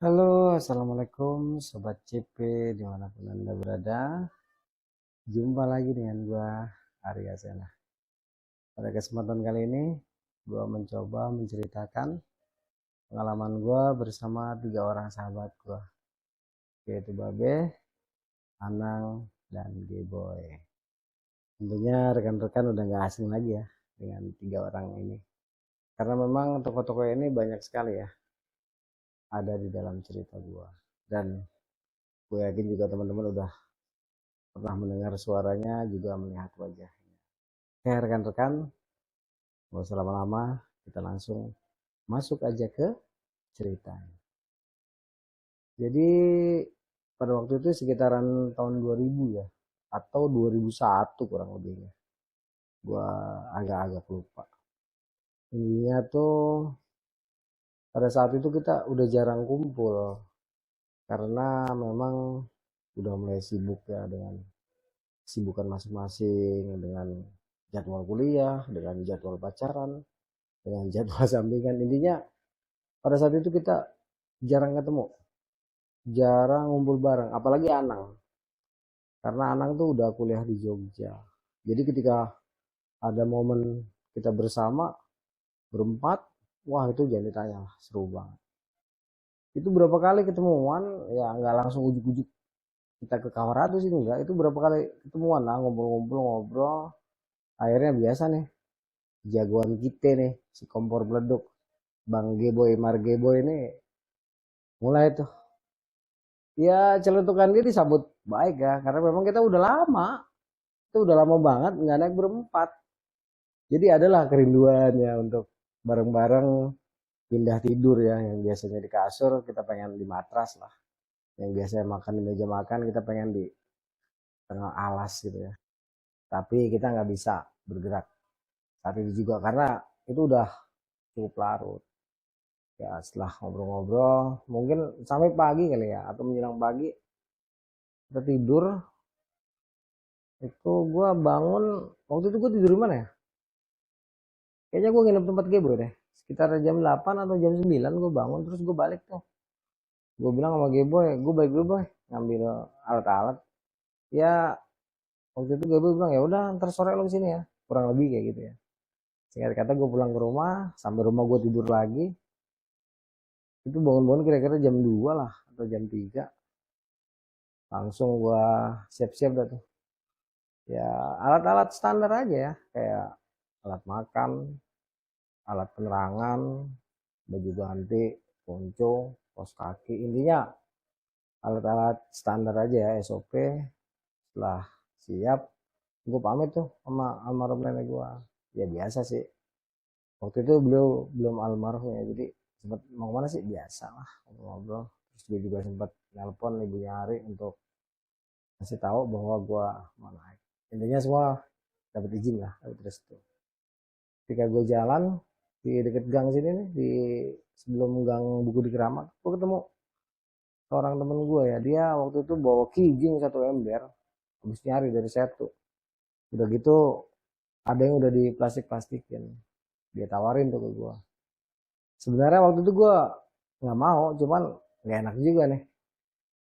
Halo, assalamualaikum Sobat CP dimanapun Anda berada. Jumpa lagi dengan gua Arya Sena. Pada kesempatan kali ini, gua mencoba menceritakan pengalaman gua bersama 3 orang sahabat gua, yaitu Babe, Anang, dan Gboy. Tentunya rekan-rekan udah gak asing lagi ya dengan 3 orang ini. Karena memang tokoh-tokoh ini banyak sekali ya ada di dalam cerita gua. Dan gue yakin juga teman-teman udah pernah mendengar suaranya, juga melihat wajahnya. Oke rekan-rekan, nggak usah lama-lama, kita langsung masuk aja ke cerita. Jadi pada waktu itu sekitaran tahun 2000 ya, atau 2001 kurang lebihnya. Gua agak-agak lupa. Intinya tuh pada saat itu kita udah jarang kumpul karena memang udah mulai sibuk ya dengan kesibukan masing-masing, dengan jadwal kuliah, dengan jadwal pacaran, dengan jadwal sampingan. Intinya pada saat itu kita jarang ketemu, jarang ngumpul bareng, apalagi Anang. Karena Anang tuh udah kuliah di Jogja. Jadi ketika ada momen kita bersama berempat, wah itu jangan ditanya lah, seru banget. Itu berapa kali ketemuan, ya nggak langsung ujuk-ujuk kita ke kamar sih enggak. Itu berapa kali ketemuan lah, ngobrol-ngobrol, ngobrol. Akhirnya biasa nih, jagoan kita nih, si kompor beleduk, Bang Geboy, Margeboy ini mulai tuh. Ya celetukan dia disambut baik ya, karena memang kita udah lama, itu udah lama banget nggak naik berempat. Jadi adalah kerinduan ya untuk bareng-bareng pindah tidur ya, yang biasanya di kasur kita pengen di matras lah, yang biasanya makan di meja makan kita pengen di tengah alas gitu ya. Tapi kita nggak bisa bergerak saat itu juga karena itu udah cukup larut. Ya setelah ngobrol-ngobrol mungkin sampai pagi kali ya, atau menjelang pagi kita tidur. Itu gua bangun, waktu itu gua tidur di mana ya? Kayaknya gua nginep tempat Geboy deh. Sekitar jam 8 atau jam 9 gua bangun, terus gua balik tuh. Gua bilang sama Geboy, gua balik dulu boy, ngambil alat-alat. Ya waktu itu Geboy bilang ya udah ntar sore lo kesini ya. Kurang lebih kayak gitu ya. Singkat kata gua pulang ke rumah, sampai rumah gua tidur lagi. Itu bangun-bangun kira-kira jam 2 lah atau jam 3. Langsung gua siap-siap dah tuh. Ya alat-alat standar aja ya, kayak alat makan, alat penerangan, baju ganti, ponco, kaos kaki, intinya alat-alat standar aja ya SOP. Setelah siap, gue pamit tuh sama almarhum nenek gue. Ya biasa sih, waktu itu beliau belum almarhum ya, jadi sempat mau kemana sih biasa lah ngobrol. Terus dia juga sempat nelpon ibunya Ari untuk kasih tahu bahwa gue mau naik. Intinya semua dapat izin lah, dapat restu. Ketika gue jalan di deket gang sini nih, di sebelum gang buku di Keramat, gue ketemu seorang temen gue ya. Dia waktu itu bawa kijing 1 ember, habis nyari dari setu. Udah gitu ada yang udah di plastik-plastikin, dia tawarin tuh ke gue. Sebenarnya waktu itu gue nggak mau, cuman nggak enak juga nih,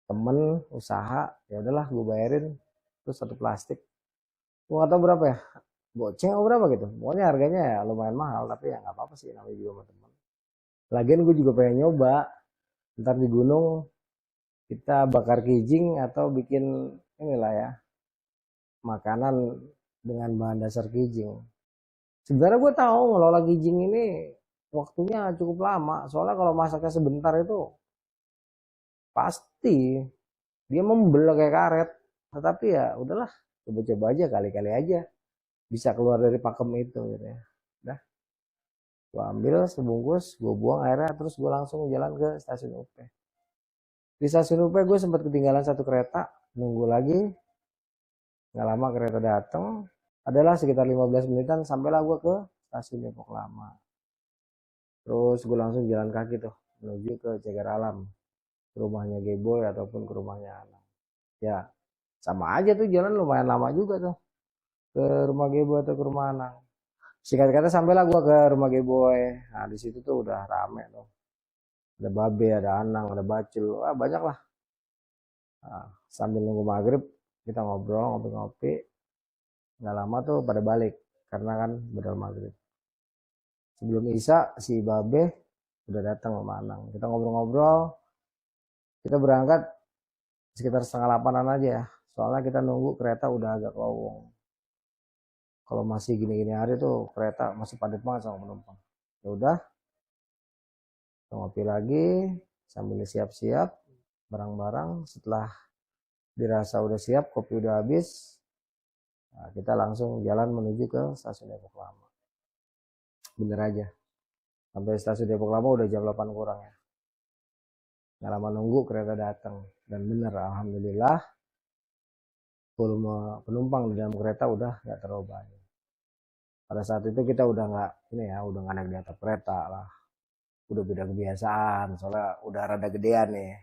temen usaha, ya udahlah gue bayarin. Terus 1 plastik, gue nggak tahu berapa ya, goceng atau berapa gitu, pokoknya harganya ya lumayan mahal, tapi ya nggak apa-apa sih, namanya juga sama temen. Lagian gue juga pengen nyoba ntar di gunung kita bakar kijing atau bikin inilah ya, makanan dengan bahan dasar kijing. Sebenarnya gue tahu ngelola kijing ini waktunya cukup lama, soalnya kalau masaknya sebentar itu pasti dia membel kayak karet. Tetapi ya udahlah, coba-coba aja, kali-kali aja bisa keluar dari pakem itu gitu ya. Udah, gue ambil sebungkus, gue buang airnya, terus gue langsung jalan ke stasiun UP. Di stasiun UP gue sempat ketinggalan 1 kereta, nunggu lagi, nggak lama kereta datang. Adalah sekitar 15 menitan sampailah gue ke stasiun Depok Lama. Terus gue langsung jalan kaki tuh menuju ke Cegar Alam, ke rumahnya Geboy ataupun ke rumahnya Anak. Ya sama aja tuh, jalan lumayan lama juga tuh ke rumah Geboy atau ke rumah Anak. Singkat kata sampailah gue ke rumah Geboy. Nah di situ tuh udah rame tuh. Ada Babe, ada Anang, ada Bacul, banyak lah. Nah, sambil nunggu maghrib kita ngobrol, ngopi-ngopi. Nggak lama tuh pada balik karena kan bedal maghrib. Sebelum Isya si Babe udah datang sama Anang. Kita ngobrol-ngobrol. Kita berangkat sekitar setengah 8-an aja ya. Soalnya kita nunggu kereta udah agak lowong. Kalau masih gini-gini hari tuh kereta masih padat banget sama penumpang. Ya udah, kita ngopi lagi sambil siap-siap barang-barang. Setelah dirasa udah siap, kopi udah habis, nah, kita langsung jalan menuju ke stasiun Depok Lama. Bener aja, sampai stasiun Depok Lama udah jam 8 kurang ya. Nggak lama nunggu kereta datang. Dan bener, alhamdulillah volume penumpang di dalam kereta udah nggak terlalu banyak. Pada saat itu kita udah nggak ini ya, udah nggak naik di atas kereta lah. Udah beda kebiasaan, soalnya udah rada gedean nih.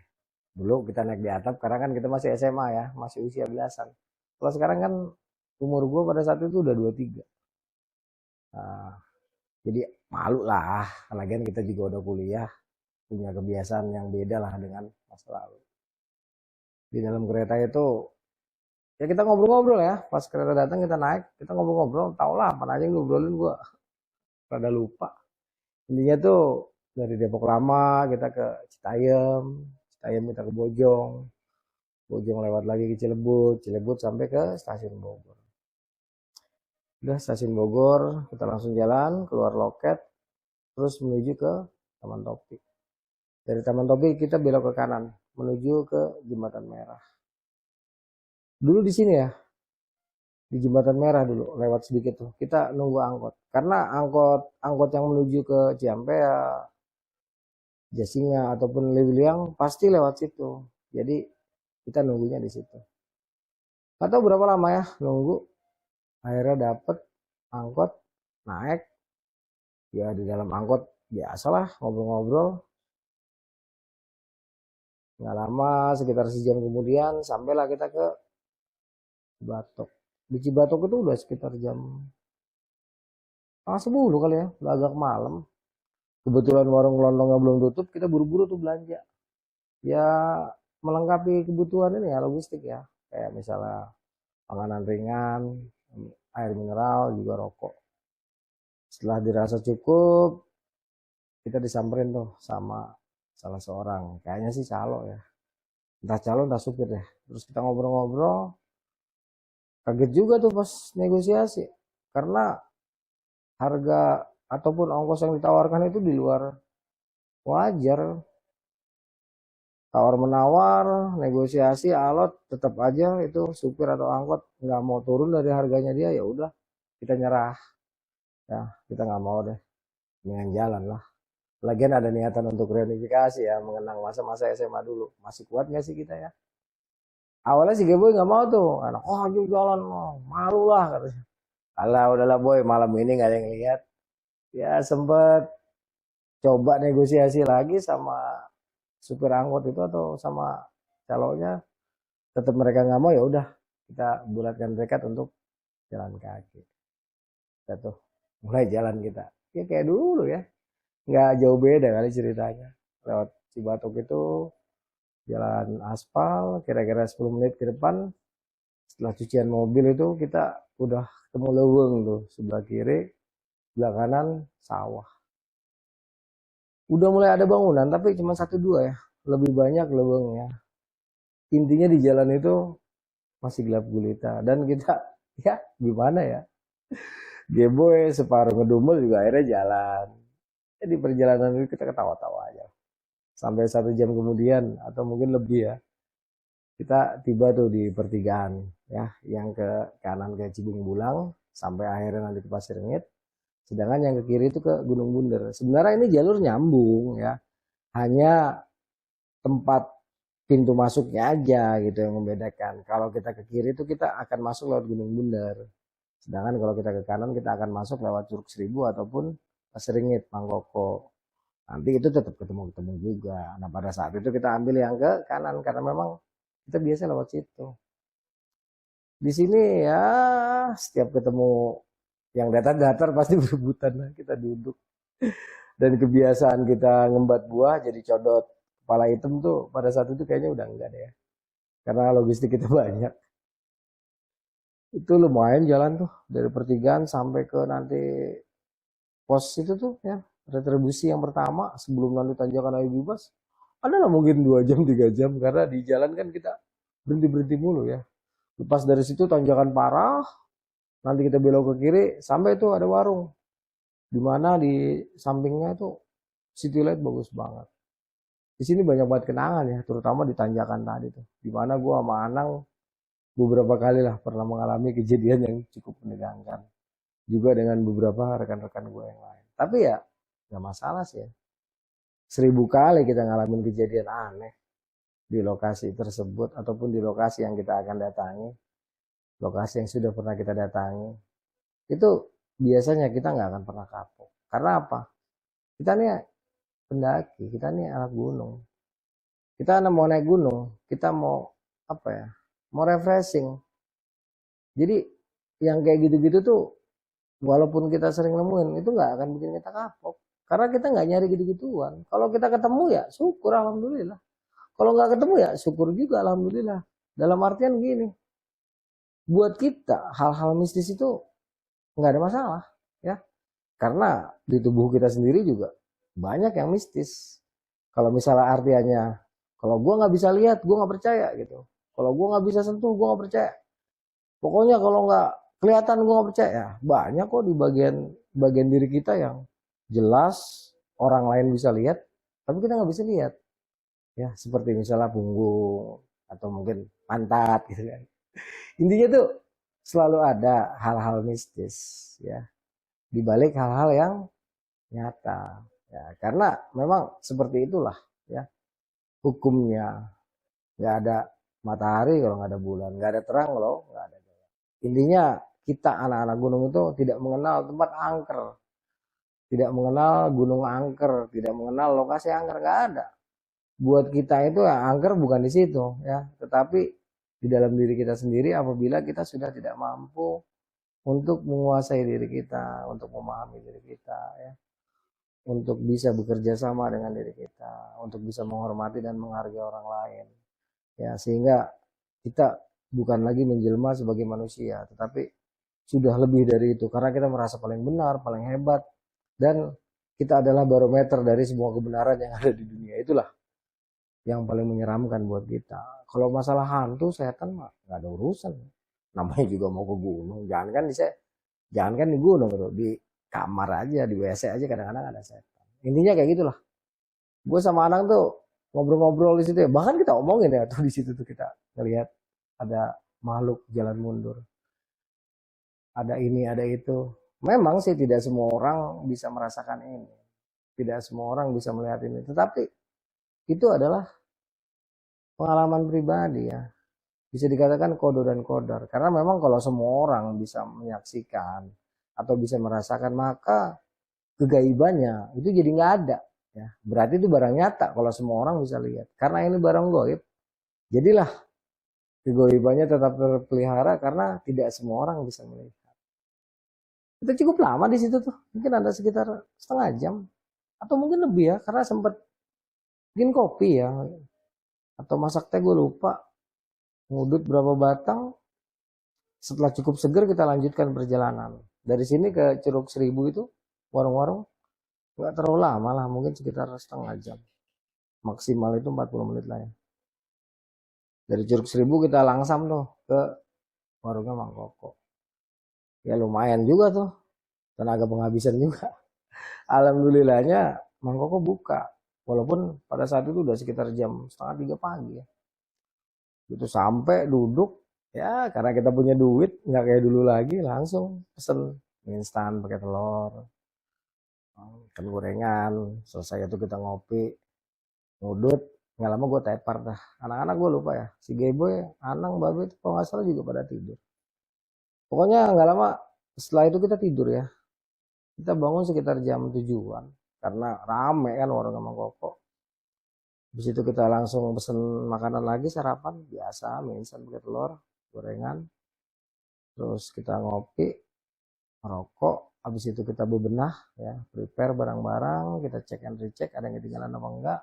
Dulu kita naik di atap karena kan kita masih SMA ya, masih usia belasan. Kalau sekarang kan umur gue pada saat itu udah 23. Nah, jadi malu lah, lagian kita juga udah kuliah, punya kebiasaan yang beda lah dengan masa lalu. Di dalam kereta itu ya kita ngobrol-ngobrol ya, pas kereta datang kita naik, kita ngobrol-ngobrol, tau lah apa aja yang ngobrolin gue, rada lupa. Intinya tuh dari Depok Lama kita ke Citayam, Citayam kita ke Bojong, Bojong lewat lagi ke Cilebut, Cilebut sampai ke stasiun Bogor. Udah stasiun Bogor, kita langsung jalan keluar loket, terus menuju ke Taman Topi. Dari Taman Topi kita belok ke kanan, menuju ke Jembatan Merah. Dulu di sini ya, di Jembatan Merah dulu, lewat sedikit tuh. Kita nunggu angkot. Karena angkot yang menuju ke Ciampea, Jasinga ataupun Lewiliang pasti lewat situ. Jadi kita nunggunya di situ. Gak tahu berapa lama ya nunggu. Akhirnya dapet angkot, naik. Ya di dalam angkot biasalah ngobrol-ngobrol. Nggak lama, sekitar sejam kemudian sampailah kita ke Cibatok. Di Cibatok itu udah sekitar jam 10 kali ya, udah agak malam. Kebetulan warung lontongnya belum tutup, kita buru-buru tuh belanja. Ya melengkapi kebutuhan ini ya, logistik ya. Kayak misalnya makanan ringan, air mineral, juga rokok. Setelah dirasa cukup, kita disamperin tuh sama salah seorang. Kayaknya sih calo ya. Entah calo, entah supir ya. Terus kita ngobrol-ngobrol. Kaget juga tuh pas negosiasi. Karena harga ataupun ongkos yang ditawarkan itu di luar wajar. Tawar menawar, negosiasi, alot, tetap aja itu supir atau angkot nggak mau turun dari harganya dia, ya udah kita nyerah. Ya kita nggak mau deh, dengan jalan lah. Lagian ada niatan untuk reunifikasi ya, mengenang masa-masa SMA dulu. Masih kuat nggak sih kita ya? Awalnya si Geboy nggak mau tuh, anak aja jalan, malu lah katanya. Alah udahlah boy, malam ini nggak ada yang lihat. Ya sempet coba negosiasi lagi sama supir angkot itu atau sama calonnya, tetap mereka nggak mau, ya udah kita bulatkan tekad untuk jalan kaki. Kita tuh mulai jalan kita, ya kayak dulu ya, nggak jauh beda kali ceritanya. Lewat Cibatok itu jalan aspal, kira-kira 10 menit ke depan setelah cucian mobil itu kita udah ketemu leweng tuh, sebelah kiri, sebelah kanan sawah. Udah mulai ada bangunan tapi cuma satu dua ya, lebih banyak lewengnya. Intinya di jalan itu masih gelap gulita dan kita ya gimana ya, Geboy separuh ngedumel juga akhirnya jalan. Di perjalanan itu kita ketawa-tawa aja sampai 1 jam kemudian atau mungkin lebih ya, kita tiba tuh di pertigaan ya, yang ke kanan ke Cibung Bulang sampai akhirnya nanti ke Pasir Ngit, sedangkan yang ke kiri itu ke Gunung Bunder. Sebenarnya ini jalur nyambung ya, hanya tempat pintu masuknya aja gitu yang membedakan. Kalau kita ke kiri itu kita akan masuk lewat Gunung Bunder, sedangkan kalau kita ke kanan kita akan masuk lewat Curug Seribu ataupun Pasir Ngit, Mangkoko. Nanti itu tetap ketemu-ketemu juga. Nah pada saat itu kita ambil yang ke kanan karena memang kita biasa lewat situ. Di sini ya setiap ketemu yang datar-datar pasti berebutan lah, kita duduk. Dan kebiasaan kita ngembat buah jadi codot kepala hitam tuh pada saat itu kayaknya udah enggak deh ya. Karena logistik kita banyak. Itu lumayan jalan tuh dari pertigaan sampai ke nanti pos itu tuh ya, retribusi yang pertama sebelum nanti tanjakan Ayu Bibas. Ada lah mungkin 2 jam 3 jam karena di jalan kan kita berhenti berhenti mulu ya. Lepas dari situ tanjakan parah, nanti kita belok ke kiri sampai itu ada warung di mana di sampingnya itu city light bagus banget. Di sini banyak banget kenangan ya, terutama di tanjakan tadi tuh, di mana gua sama Anang beberapa kali lah pernah mengalami kejadian yang cukup menegangkan juga dengan beberapa rekan-rekan gue yang lain. Tapi ya nggak masalah sih ya. 1000 kali kita ngalamin kejadian aneh di lokasi tersebut ataupun di lokasi yang kita akan datangi, lokasi yang sudah pernah kita datangi, itu biasanya kita nggak akan pernah kapok. Karena apa? Kita nih pendaki, kita nih anak gunung. Kita mau naik gunung, kita mau apa ya? Mau refreshing. Jadi yang kayak gitu-gitu tuh walaupun kita sering nemuin itu nggak akan bikin kita kapok. Karena kita nggak nyari gitu-gituan. Kalau kita ketemu ya syukur alhamdulillah. Kalau nggak ketemu ya syukur juga alhamdulillah. Dalam artian gini, buat kita hal-hal mistis itu nggak ada masalah ya. Karena di tubuh kita sendiri juga banyak yang mistis. Kalau misalnya artiannya, kalau gue nggak bisa lihat, gue nggak percaya gitu. Kalau gue nggak bisa sentuh, gue nggak percaya. Pokoknya kalau nggak kelihatan gue nggak percaya. Banyak kok di bagian bagian diri kita yang jelas orang lain bisa lihat, tapi kita nggak bisa lihat. Ya seperti misalnya punggung atau mungkin pantat gitu kan. Intinya tuh selalu ada hal-hal mistis ya di balik hal-hal yang nyata. Ya, karena memang seperti itulah ya hukumnya. Nggak ada matahari kalau nggak ada bulan, nggak ada terang kalau nggak ada. Intinya kita anak-anak gunung itu tidak mengenal tempat angker, tidak mengenal gunung angker, tidak mengenal lokasi angker, nggak ada. Buat kita itu ya angker bukan di situ ya, tetapi di dalam diri kita sendiri apabila kita sudah tidak mampu untuk menguasai diri kita, untuk memahami diri kita ya, untuk bisa bekerja sama dengan diri kita, untuk bisa menghormati dan menghargai orang lain. Ya, sehingga kita bukan lagi menjelma sebagai manusia, tetapi sudah lebih dari itu karena kita merasa paling benar, paling hebat dan kita adalah barometer dari semua kebenaran yang ada di dunia. Itulah yang paling menyeramkan buat kita. Kalau masalah hantu, setan mah nggak ada urusan. Namanya juga mau ke gunung, jangan kan di gunung gitu, di kamar aja, di WC aja kadang-kadang ada setan. Intinya kayak gitulah. Gue sama anak tuh ngobrol-ngobrol di situ ya. Bahkan kita omongin ya tuh di situ tuh kita ngelihat ada makhluk jalan mundur. Ada ini, ada itu. Memang sih tidak semua orang bisa merasakan ini. Tidak semua orang bisa melihat ini. Tetapi itu adalah pengalaman pribadi ya. Bisa dikatakan kodo dan kodar. Karena memang kalau semua orang bisa menyaksikan atau bisa merasakan maka kegaibannya itu jadi nggak ada. Ya, berarti itu barang nyata kalau semua orang bisa lihat. Karena ini barang goib, jadilah kegoibannya tetap terpelihara karena tidak semua orang bisa melihat. Itu cukup lama di situ tuh, mungkin ada sekitar setengah jam atau mungkin lebih ya, karena sempat bikin kopi ya atau masak teh gue lupa, ngudut berapa batang. Setelah cukup seger kita lanjutkan perjalanan. Dari sini ke Curug Seribu itu warung-warung nggak terlalu lama lah, mungkin sekitar setengah jam. Maksimal itu 40 menit lah ya. Dari Curug Seribu kita langsam tuh ke warungnya Mang Koko. Ya lumayan juga tuh, tenaga penghabisan juga. Alhamdulillahnya Mang Koko buka. Walaupun pada saat itu udah sekitar jam setengah 3 pagi ya. Itu sampai duduk, ya karena kita punya duit, nggak kayak dulu lagi, langsung pesen mie instan pakai telur, ikan gorengan. Selesai itu kita ngopi, ngudut, nggak lama gue tepar dah. Anak-anak gue lupa ya, si Geboy, Anang, Babe itu kalau nggak salah juga pada tidur. Pokoknya nggak lama setelah itu kita tidur ya. Kita bangun sekitar jam 7-an karena rame kan warung Mang Koko. Di situ kita langsung pesen makanan lagi, sarapan biasa, mie instan pakai telur, gorengan. Terus kita ngopi, rokok, habis itu kita bebenah ya, prepare barang-barang, kita cek and recheck ada yang ketinggalan apa enggak.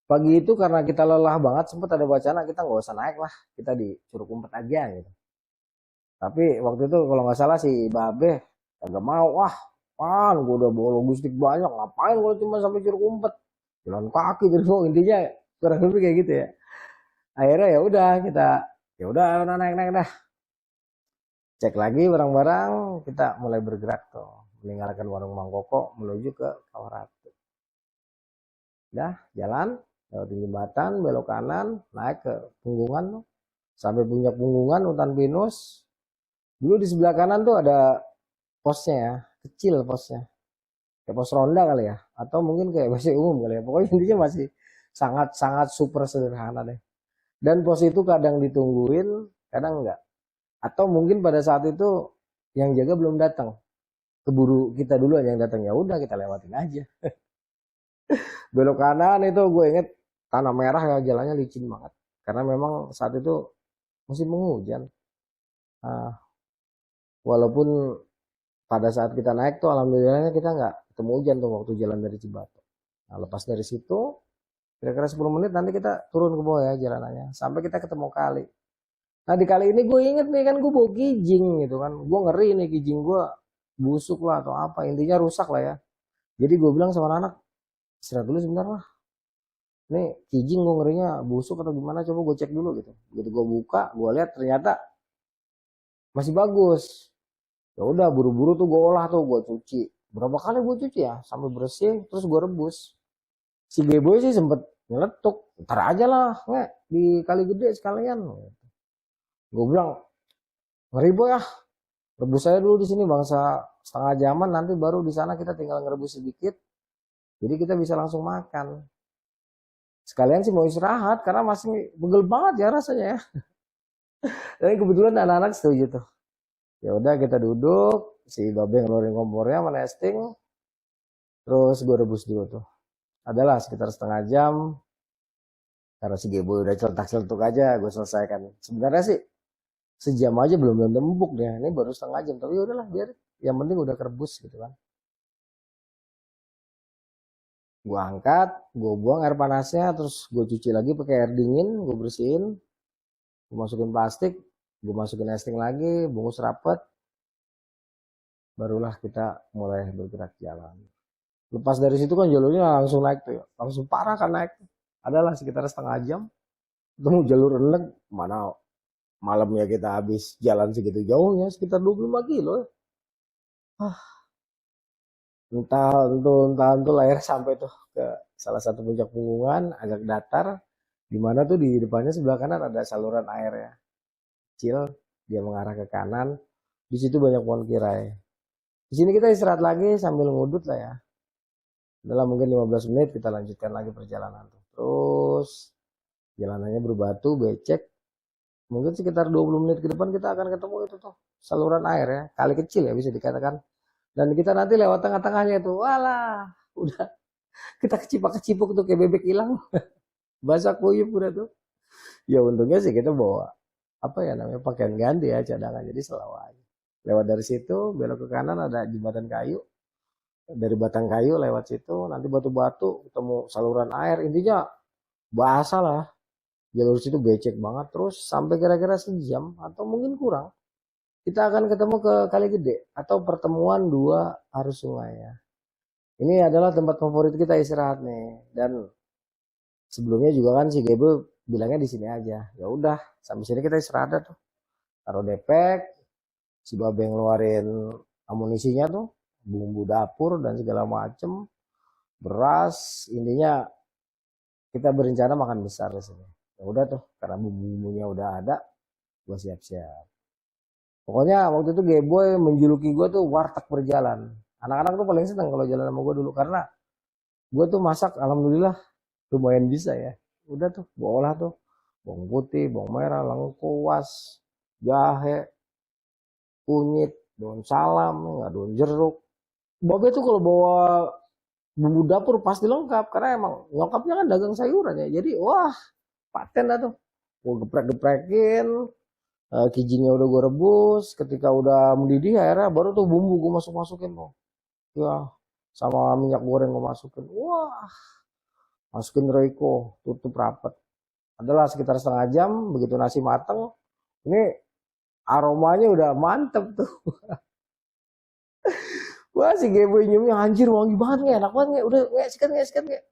Pagi itu karena kita lelah banget, sempat ada wacana kita nggak usah naik lah, kita di Curug Umpet aja gitu. Tapi waktu itu kalau nggak salah si Babe agak mau, wah pan gue udah bawa logistik banyak, ngapain kalau cuma sampai Curug Umpet, jalan kaki terus intinya kurang lebih kayak gitu ya. Akhirnya ya udah kita, ya udah naik dah, cek lagi barang-barang, kita mulai bergerak tuh, meninggalkan warung Mang Koko menuju ke Kawaratu. Udah jalan lewat jembatan, belok kanan, naik ke Punggungan tuh, sampai puncak Punggungan hutan pinus. Dulu di sebelah kanan tuh ada posnya ya, kecil posnya, kayak pos ronda kali ya, atau mungkin kayak masih umum kali ya. Pokoknya intinya masih sangat super sederhana deh. Dan pos itu kadang ditungguin, kadang enggak. Atau mungkin pada saat itu yang jaga belum datang, keburu kita dulu yang datang, ya udah kita lewatin aja. Belok kanan itu gue inget tanah merah ya, jalannya licin banget karena memang saat itu musim penghujan. Nah, walaupun pada saat kita naik tuh alhamdulillahnya kita nggak ketemu hujan tuh waktu jalan dari Cibatu. Nah, lepas dari situ kira-kira 10 menit nanti kita turun ke bawah ya jalanannya sampai kita ketemu kali. Nah di kali ini gue inget nih kan gue bawa kijing gitu kan, gue ngeri nih kijing gue busuk lah atau apa, intinya rusak lah ya. Jadi gue bilang sama anak, istirahat dulu sebentar lah, nih kijing gue ngerinya busuk atau gimana, coba gue cek dulu gitu. Begitu gue buka, gue lihat ternyata masih bagus. Ya udah buru-buru tuh gue olah tuh, gue cuci. Berapa kali gue cuci ya sampai bersih, terus gue rebus. Si Geboy sih sempet nyeletuk, ntar aja lah nggak di Kali Gede sekalian. Gue bilang ngeri boy ya, rebus saya dulu di sini bangsa setengah jaman, nanti baru di sana kita tinggal ngerebus sedikit, jadi kita bisa langsung makan. Sekalian sih mau istirahat karena masih pegel banget ya rasanya ya. Dan kebetulan anak-anak setuju tuh. Ya udah kita duduk, si Babe ngeluarin kompornya, menesting, terus gue rebus dulu tuh. Adalah sekitar setengah jam, karena si Gebo udah celtak-celtuk aja, gue selesaikan. Sebenarnya sih sejam aja belum empuk deh, ini baru setengah jam, tapi udahlah biar, yang penting udah kerebus gitu kan. Gue angkat, gue buang air panasnya, terus gue cuci lagi pakai air dingin, gue bersihin, gue masukin plastik, gue masukin nesting lagi, bungkus rapet, barulah kita mulai bergerak jalan. Lepas dari situ kan jalurnya langsung naik tuh ya, langsung parah kan naik. Adalah sekitar setengah jam, ketemu jalur endek, mana malamnya kita habis jalan segitu jauhnya, sekitar 25 kilo ya. Entah layar sampai tuh ke salah satu puncak Punggungan agak datar, di mana tuh di depannya sebelah kanan ada saluran air ya, kecil, dia mengarah ke kanan, di situ banyak pohon kirai. Di sini kita istirahat lagi sambil ngudut lah ya. Dalam mungkin 15 menit kita lanjutkan lagi perjalanan tuh. Terus jalanannya berbatu, becek. Mungkin sekitar 20 menit ke depan kita akan ketemu itu tuh saluran air ya, kali kecil ya bisa dikatakan. Dan kita nanti lewat tengah-tengahnya tuh, walah, udah kita kecipak-kecipuk tuh kayak bebek hilang, basah kuyup udah tuh. Ya untungnya sih kita bawa apa ya namanya pakaian ganti ya, cadangan, jadi selalu aja. Lewat dari situ belok ke kanan ada jembatan kayu, dari batang kayu lewat situ nanti batu-batu ketemu saluran air, intinya basah lah. Jalur situ becek banget, terus sampai kira-kira sejam atau mungkin kurang kita akan ketemu ke Kali Gede atau pertemuan dua arus sungai ya. Ini adalah tempat favorit kita istirahat nih. Dan sebelumnya juga kan si Gebo bilangnya di sini aja. Ya udah, sampai sini kita istirahat tuh. Taruh depek, si Babe ngeluarin amunisinya tuh, bumbu dapur dan segala macem, beras, intinya kita berencana makan besar di sini. Ya udah tuh, karena bumbu-bumbunya udah ada, gue siap-siap. Pokoknya waktu itu Geboy menjuluki gue tuh warteg berjalan. Anak-anak tuh paling seneng kalau jalan sama gue dulu karena gue tuh masak alhamdulillah lumayan bisa ya. Udah tuh gue olah tuh bawang putih, bawang merah, lengkuas, jahe, kunyit, daun salam, nggak daun jeruk. Babe tuh kalau bawa bumbu dapur pasti lengkap karena emang nyokapnya kan dagang sayuran ya. Jadi wah paten dah tuh. Gue geprek-geprekin, Kijingnya udah gue rebus, ketika udah mendidih akhirnya baru tuh bumbu gue masukin tuh. Ya, sama minyak goreng gue masukin. Wah, masukin Royco, tutup rapet. Adalah sekitar setengah jam, begitu nasi mateng, ini aromanya udah mantep tuh. Wah, si Geboy nyiumnya anjir wangi banget nggak, enak banget nggak, udah nggak sikat nggak.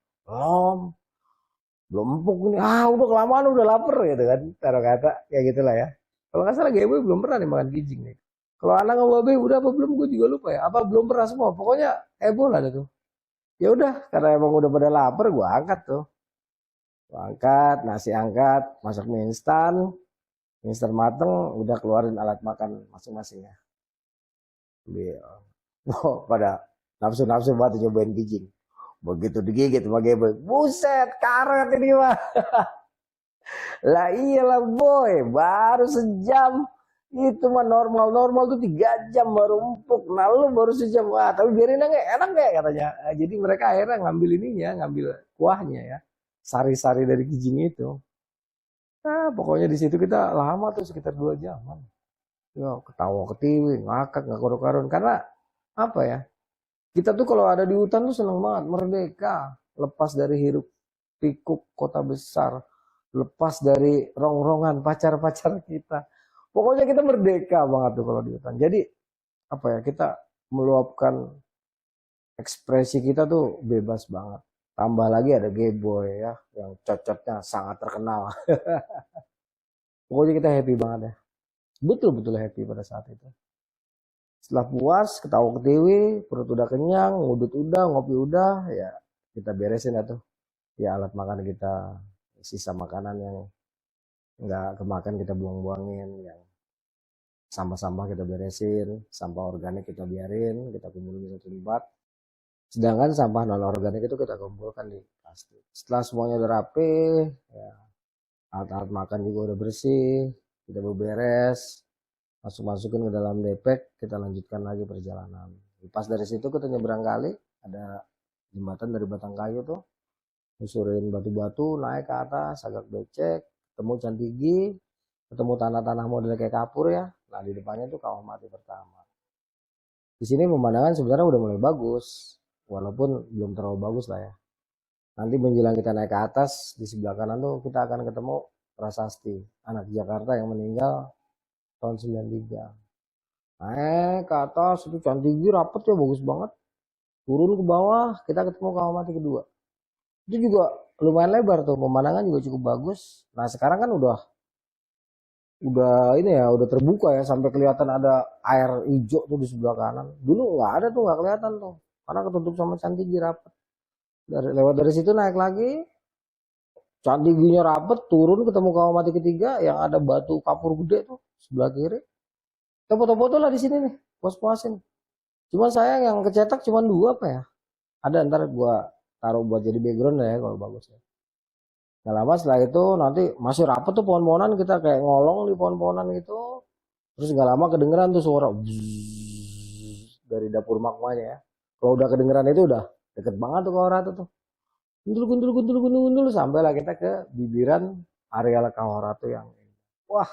Belum empuk nih, udah kelamaan udah lapar gitu kan, taruh kata kayak gitulah ya. Kalau nggak salah Geboy belum pernah nih makan kijing nih. Kalau anak sama babe udah apa belum, gue juga lupa ya. Apa belum pernah semua, pokoknya heboh lah tuh. Ya udah, karena emang udah pada lapar, gue angkat tuh. Gua angkat, nasi angkat, masak mie instan, mateng, udah keluarin alat makan masing-masing ya. Pada nafsu-nafsu banget nyobain kijing. Begitu digigit sama Geboy, buset, karet ini mah. Lah iyalah boy, baru sejam. Itu mah normal tuh 3 jam baru empuk. Nah lu baru sejam, wah tapi biarin aja, enak gak katanya. Jadi mereka akhirnya ngambil ininya, ngambil kuahnya ya, sari-sari dari kijing itu. Nah pokoknya di situ kita lama tuh sekitar 2 jam. Ya ketawa ketiwi, ngakak nggak karu-karuan, karena apa ya, kita tuh kalau ada di hutan tuh seneng banget, merdeka, lepas dari hiruk pikuk kota besar, lepas dari rongrongan pacar-pacar kita. Pokoknya kita merdeka banget tuh kalau di hutan. Jadi apa ya, kita meluapkan ekspresi kita tuh bebas banget. Tambah lagi ada Geboy ya, yang cocotnya sangat terkenal. Pokoknya kita happy banget ya. Betul-betul happy pada saat itu. Setelah puas, ketawa ketiwi, perut udah kenyang, ngudut udah, ngopi udah, ya kita beresin ya tuh. Ya alat makan kita, sisa makanan yang nggak kemakan kita buang-buangin, yang sampah-sampah kita beresin, sampah organik kita biarin, kita kumpulin di satu tempat. Sedangkan sampah non organik itu kita kumpulkan di plastik. Setelah semuanya udah rapi, ya alat-alat makan juga udah bersih, kita beberes, masukin ke dalam depek, kita lanjutkan lagi perjalanan. Pas dari situ kita nyebrang kali, ada jembatan dari batang kayu tuh, nyusurin batu-batu, naik ke atas, agak becek, ketemu Cantigi, ketemu tanah-tanah model kayak kapur ya. Nah di depannya tuh kawah mati pertama. Di sini pemandangan sebenarnya udah mulai bagus, walaupun belum terlalu bagus lah ya. Nanti menjelang kita naik ke atas, di sebelah kanan tuh kita akan ketemu Prasasti, anak Jakarta yang meninggal tahun 93. Naik ke atas itu Cantigi rapet ya, bagus banget. Turun ke bawah, kita ketemu kawah mati kedua. Itu juga lumayan lebar tuh, pemandangan juga cukup bagus. Nah sekarang kan udah ini ya, udah terbuka ya, sampai kelihatan ada air hijau tuh di sebelah kanan. Dulu nggak ada tuh, nggak kelihatan tuh, karena ketutup sama Cantigi rapet. Lewat dari situ naik lagi, Cantiginya rapet, turun ketemu kawah mati ketiga yang ada batu kapur gede tuh sebelah kiri. Kita foto-foto lah di sini nih, puas-puasin. Cuma sayang yang kecetak cuma 2 apa ya? Ada, ntar gua taruh buat jadi background ya kalau bagus ya. Gak lama setelah itu nanti masih rapet tuh pohon-pohonan, kita kayak ngolong di pohon-pohonan gitu. Terus gak lama kedengeran tuh suara bzzz dari dapur magmanya ya. Kalau udah kedengeran itu udah deket banget tuh Kawah Ratu tuh. Gundul sampailah kita ke bibiran areal Kawah Ratu yang ini. Wah,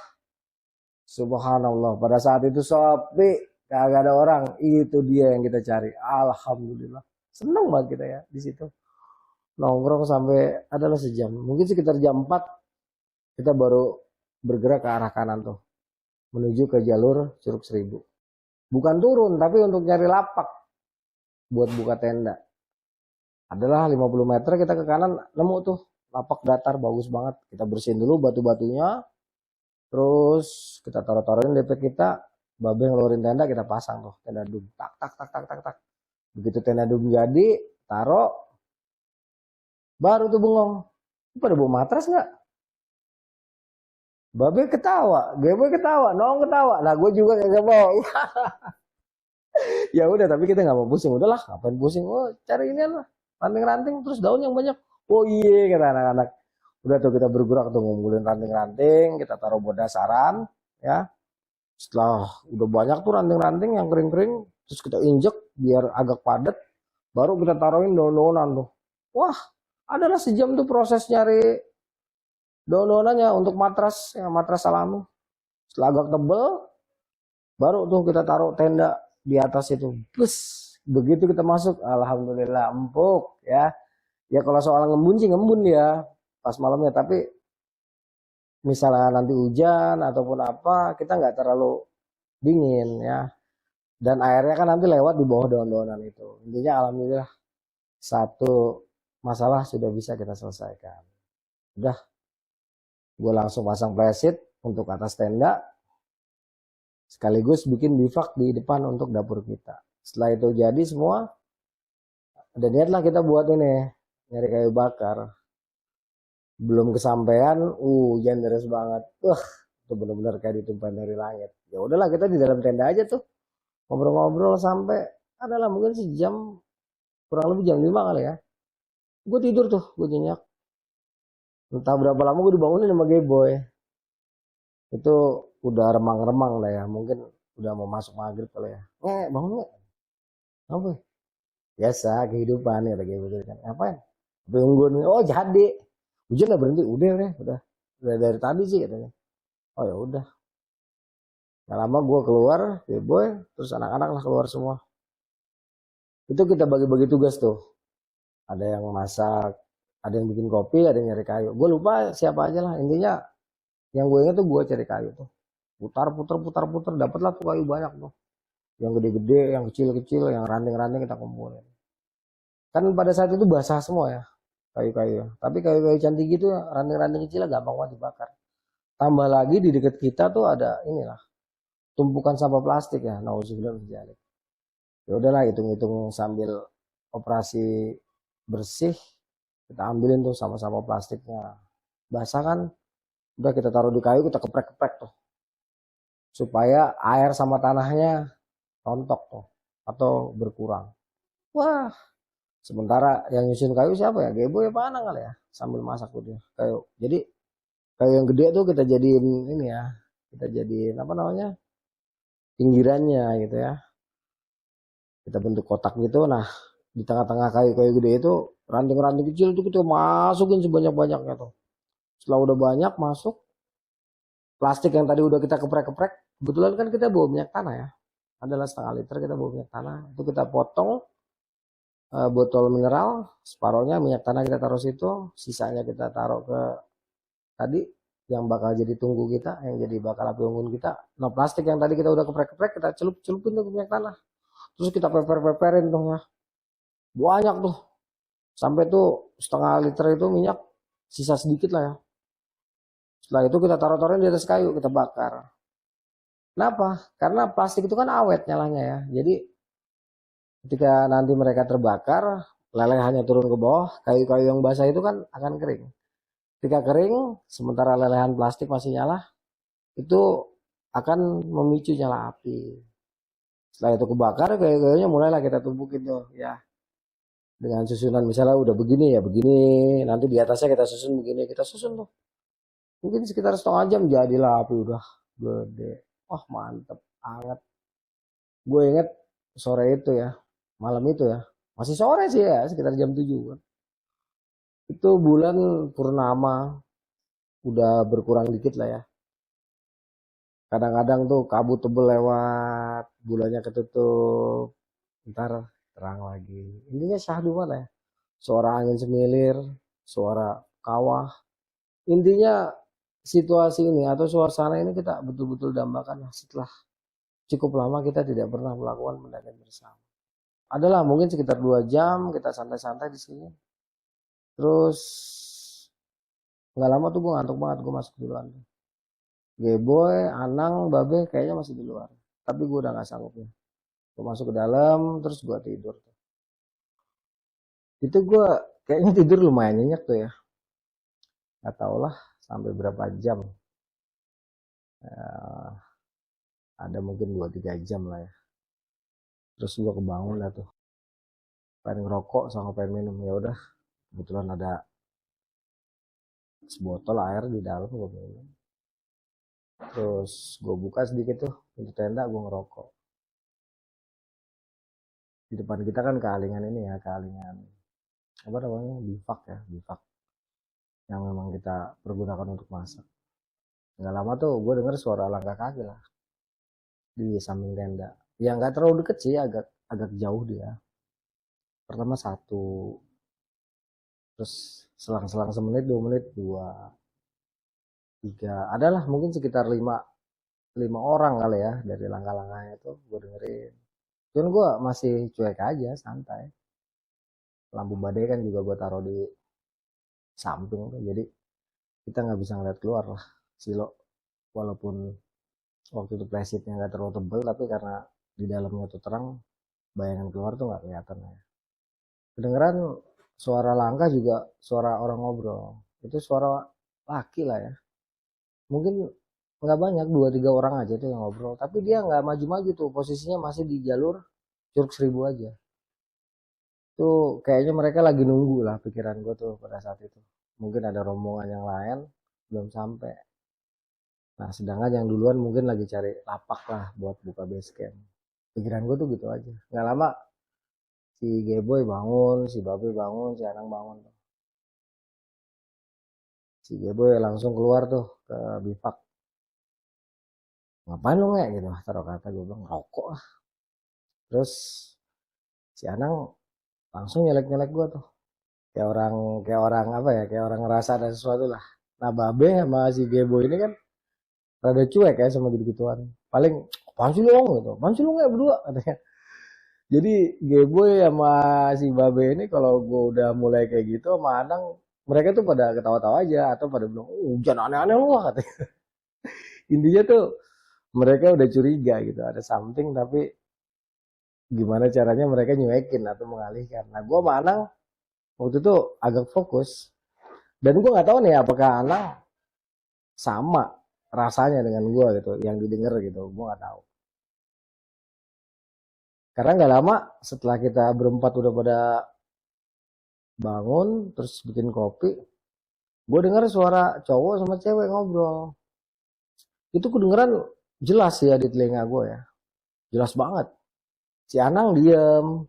subhanallah, pada saat itu sepi, kagak ada orang. Itu dia yang kita cari. Alhamdulillah. Seneng banget kita ya di situ. Nongkrong sampai adalah sejam. Mungkin sekitar jam 4 kita baru bergerak ke arah kanan tuh, menuju ke jalur Curug Seribu. Bukan turun, tapi untuk nyari lapak buat buka tenda. Adalah 50 meter kita ke kanan, nemu tuh lapak datar bagus banget. Kita bersihin dulu batu-batunya, terus kita taruh-taruhin DP kita. Babe ngeluarin tenda, kita pasang tuh tenda dum, tak tak tak tak tak tak. Begitu tenda dum jadi, taruh, baru tuh bengong. Pada bawa matras nggak? Babe ketawa, gue ketawa, Nong ketawa. Nah gue juga kayak mau. Ya udah, tapi kita nggak mau pusing. Udahlah, ngapain pusing? Oh cari ini lah, ranting-ranting, terus daun yang banyak. Oh iya, kata anak-anak. Udah tuh kita bergerak tuh ngumpulin ranting-ranting, kita taruh buat dasaran, ya. Setelah udah banyak tuh ranting-ranting yang kering-kering, terus kita injek biar agak padat, baru kita taruhin daun-daunan tuh. Wah, adalah sejam tuh proses nyari daun-daunannya untuk matras, ya matras alami. Setelah agak tebel, baru tuh kita taruh tenda di atas itu. Bus, begitu kita masuk, alhamdulillah empuk ya. Ya kalau soal ngembun sih ngembun ya pas malamnya, tapi misalnya nanti hujan ataupun apa, kita nggak terlalu dingin ya. Dan airnya kan nanti lewat di bawah daun-daunan itu. Intinya alhamdulillah satu masalah sudah bisa kita selesaikan. Udah, gue langsung pasang plywood untuk atas tenda, sekaligus bikin bivak di depan untuk dapur kita. Setelah itu jadi semua, dan niatlah kita buat ini, nyari kayu bakar. Belum kesampaian, hujan deras banget. Itu benar-benar kayak ditumpahin dari langit. Ya udahlah, kita di dalam tenda aja tuh, ngobrol-ngobrol sampai adalah mungkin sejam, kurang lebih jam 5 kali ya. Gue tidur tuh, gue nyenyak. Entah berapa lama gue dibangunin sama Geboy. Itu udah remang-remang lah ya, mungkin udah mau masuk maghrib kali ya. Bangun nggak? Apa? Biasa kehidupan ya lagi betul kan. Ngapain? Tunggu nih. Oh jadi. Hujan udah berhenti. Udah dari tadi sih katanya. Oh ya udah. Gak lama gue keluar, Geboy, terus anak-anak lah keluar semua. Itu kita bagi-bagi tugas tuh. Ada yang masak, ada yang bikin kopi, ada yang nyari kayu. Gue lupa siapa aja lah. Intinya yang gue inget tuh gue cari kayu tuh. Putar, dapatlah tuh kayu banyak tuh. Yang gede-gede, yang kecil-kecil, yang ranting-ranting kita kumpulin. Kan pada saat itu basah semua ya kayu-kayu. Tapi kayu-kayu cantik gitu, ranting-ranting kecil gampang banget dibakar. Tambah lagi di dekat kita tuh ada inilah tumpukan sampah plastik ya. Nauzubillah min dzalik. Ya udahlah hitung-hitung sambil operasi bersih kita ambilin tuh sama-sama plastiknya. Basah kan, udah kita taruh di kayu, kita keprek-keprek tuh supaya air sama tanahnya rontok tuh atau berkurang. Wah, sementara yang nyusun kayu siapa ya? Gebo ya Panang kali ya. Sambil masak tuh dia. Kayu. Jadi kayu yang gede tuh kita jadiin ini ya. Kita jadiin apa namanya? Pinggirannya gitu ya. Kita bentuk kotak gitu. Nah, di tengah-tengah kayu-kayu gede itu ranting-ranting kecil tuh kita masukin sebanyak-banyaknya tuh. Setelah udah banyak masuk, plastik yang tadi udah kita keprek-keprek, kebetulan kan kita bawa minyak tanah ya. Adalah setengah liter kita bawa minyak tanah. Itu kita potong botol mineral, separohnya minyak tanah kita taruh situ, sisanya kita taruh ke tadi yang bakal jadi tunggu kita, yang jadi bakal api unggun kita. Nah plastik yang tadi kita udah keprek-keprek kita celupin tuh ke minyak tanah. Terus kita peperin tuh ya. Banyak tuh. Sampai tuh setengah liter itu minyak sisa sedikit lah ya. Setelah itu kita taruh-taruhin di atas kayu, kita bakar. Kenapa? Karena plastik itu kan awet nyalanya ya. Jadi ketika nanti mereka terbakar, lelehannya turun ke bawah, kayu-kayu yang basah itu kan akan kering. Ketika kering, sementara lelehan plastik masih nyala, itu akan memicu nyala api. Setelah itu kebakar, kayu-kayunya mulailah kita tumpukin tuh ya. Dengan susunan misalnya udah begini ya begini, nanti di atasnya kita susun begini, kita susun tuh. Mungkin sekitar setengah jam jadilah api udah gede. Wah mantep, anget. Gue inget sore itu ya, malam itu ya. Masih sore sih ya, sekitar jam 7 kan. Itu bulan purnama, udah berkurang dikit lah ya. Kadang-kadang tuh kabut tebel lewat, bulannya ketutup, ntar terang lagi. Intinya syahdu mana ya? Suara angin semilir, suara kawah. Intinya situasi ini atau suasana ini kita betul-betul dambakan setelah cukup lama kita tidak pernah melakukan pendakian bersama. Adalah mungkin sekitar 2 jam kita santai-santai di sini. Terus nggak lama tuh gue ngantuk banget, gue masuk duluan. Geboy, Anang, Babe kayaknya masih di luar. Tapi gue udah nggak sanggup ya. Gue masuk ke dalam, terus gue tidur. Itu gue kayaknya tidur lumayan nyenyak tuh ya. Gak tau lah sampai berapa jam. Ya, ada mungkin 2-3 jam lah ya. Terus gue kebangun lah tuh. Pengen ngerokok sama pengen minum. Ya udah, kebetulan ada sebotol air di dalam gue minum. Terus gue buka sedikit tuh pintu tenda, gue ngerokok. Di depan kita kan kealingan ini ya, kealingan apa namanya, bivak ya, bivak yang memang kita pergunakan untuk masak. Nggak lama tuh gue denger suara langkah kaki lah di samping tenda. Ya nggak terlalu deket sih, agak agak jauh dia. Pertama satu, terus selang-selang semenit, 2 menit, dua, tiga. Adalah mungkin sekitar lima orang kali ya dari langkah-langkahnya itu gue dengerin. Cuman gue masih cuek aja, santai. Lampu badai kan juga gue taruh di samping tuh, jadi kita nggak bisa ngeliat keluar lah silo. Walaupun waktu itu flashlightnya nggak terlalu tebel, tapi karena di dalamnya tuh terang, bayangan keluar tuh nggak kelihatan ya. Kedengeran suara langkah juga suara orang ngobrol. Itu suara laki lah ya. Mungkin nggak banyak, 2-3 orang aja tuh yang ngobrol. Tapi dia nggak maju-maju tuh, posisinya masih di jalur Curug Seribu aja. Tuh kayaknya mereka lagi nunggu lah, pikiran gue tuh pada saat itu. Mungkin ada rombongan yang lain belum sampai. Nah, sedangkan yang duluan mungkin lagi cari lapak lah buat buka base camp. Pikiran gue tuh gitu aja. Nggak lama si Geboy bangun, si Babe bangun, si Anang bangun. Si Geboy langsung keluar tuh ke bivak. Ngapain lu nggak gitu? Taruh kata gue bilang rokok lah. Terus si Anang langsung nyelek-nyelek gue tuh. Kayak orang apa ya? Kayak orang ngerasa ada sesuatu lah. Nah, Babe sama si Geboy ini kan rada cuek ya sama gitu-gituan. Paling apaan sih lu gitu. Apaan sih lu nggak berdua katanya. Jadi Geboy sama si Babe ini kalau gue udah mulai kayak gitu sama Anang, mereka tuh pada ketawa-tawa aja atau pada bilang, jangan aneh-aneh lu lah katanya. Intinya tuh mereka udah curiga gitu, ada something tapi gimana caranya mereka nyuekin atau mengalihkan. Nah gue sama Anang waktu itu agak fokus dan gue nggak tahu nih apakah Anang sama rasanya dengan gue gitu, yang didengar gitu, gue nggak tahu. Karena nggak lama setelah kita berempat udah pada bangun terus bikin kopi, gue dengar suara cowok sama cewek ngobrol. Itu kedengeran jelas ya di telinga gue ya, jelas banget. Si Anang diem,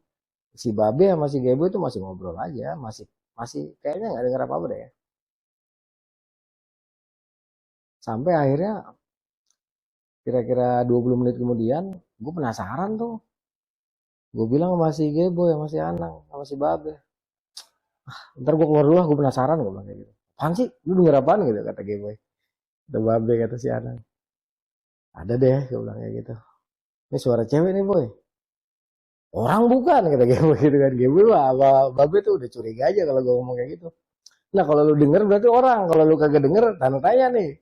si Babe sama si Gebo itu masih ngobrol aja, masih masih kayaknya nggak denger apa-apa deh. Sampai akhirnya kira-kira 20 menit kemudian, gue penasaran tuh. Gue bilang sama si Gebo sama si Anang sama si Babe, ntar gue keluar dulu lah, gue penasaran, gue bilang kayak gitu. Apaan sih? Lu denger apaan gitu kata Gebo. Kata Babe kata si Anang. Ada deh, gue bilang kayak gitu. Ini suara cewek nih boy. Orang bukan kata Gebo gitu kan. Gebo apa Babe tuh udah curiga aja kalau gue ngomong kayak gitu. Nah kalau lu denger berarti orang, kalau lu kagak denger tanda tanya nih.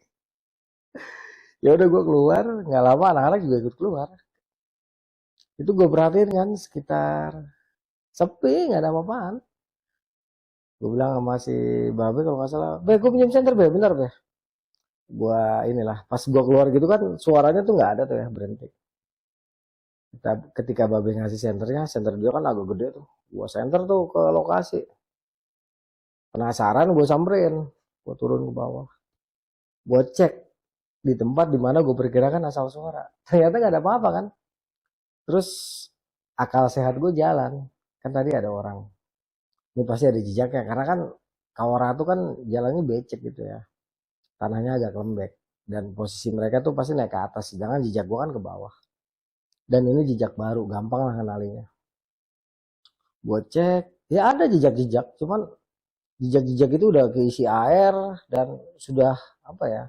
Ya udah gue keluar, nggak lama anak-anak juga ikut keluar. Itu gue perhatiin kan sekitar sepi, nggak ada apa-apaan. Gue bilang sama si Babe kalau nggak salah, Be gue pinjam senter Be, bentar Be. Gue inilah, pas gue keluar gitu kan suaranya tuh nggak ada tuh ya, berhenti. Ketika Babe ngasih senternya, senter dia kan agak gede tuh. Gue senter tuh ke lokasi. Penasaran gue samperin, gue turun ke bawah. Gue cek di tempat dimana gue perkirakan asal suara. Ternyata nggak ada apa-apa kan. Terus akal sehat gue jalan. Kan tadi ada orang. Ini pasti ada jejaknya. Karena kan Kawara tuh kan jalannya becek gitu ya. Tanahnya agak lembek. Dan posisi mereka tuh pasti naik ke atas. Sedangkan jejak gue kan ke bawah. Dan ini jejak baru. Gampang lah kenalinya. Gue cek. Ya ada jejak-jejak. Cuman jejak-jejak itu udah keisi air. Dan sudah apa ya.